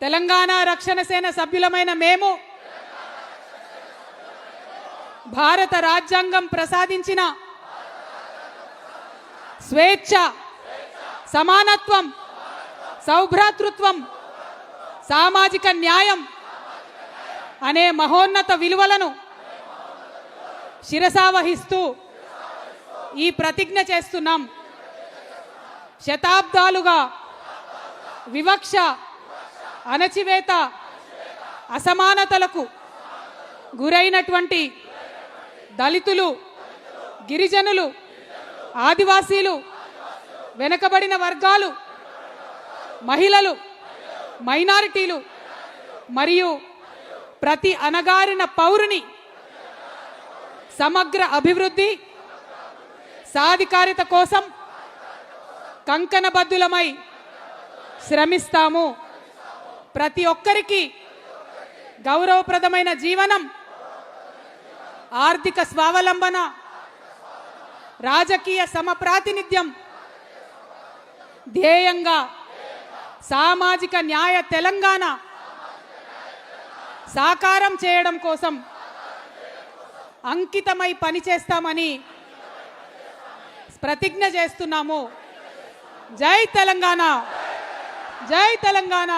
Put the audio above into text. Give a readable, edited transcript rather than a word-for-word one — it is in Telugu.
తెలంగాణ రక్షణ సేన సభ్యులమైన మేము భారత రాజ్యాంగం ప్రసాదించిన స్వేచ్ఛ, సమానత్వం, సౌభ్రాతృత్వం, సామాజిక న్యాయం అనే మహోన్నత విలువలను శిరసావహిస్తూ ఈ ప్రతిజ్ఞ చేస్తున్నాం. శతాబ్దాలుగా వివక్ష, అణచివేత, అసమానతలకు గురైనటువంటి దళితులు, గిరిజనులు, ఆదివాసీలు, వెనుకబడిన వర్గాలు, మహిళలు, మైనారిటీలు మరియు ప్రతి అణగారిన పౌరుని సమగ్ర అభివృద్ధి, సాధికారిత కోసం కంకణబద్ధులమై శ్రమిస్తాము. ప్రతి ఒక్కరికి గౌరవప్రదమైన జీవనం, ఆర్థిక స్వావలంబన, రాజకీయ సమప్రాతినిధ్యం ధ్యేయంగా సామాజిక న్యాయ తెలంగాణ సాకారం చేయడం కోసం అంకితమై పనిచేస్తామని ప్రతిజ్ఞ చేస్తున్నాము. జై తెలంగాణ, జై తెలంగాణ.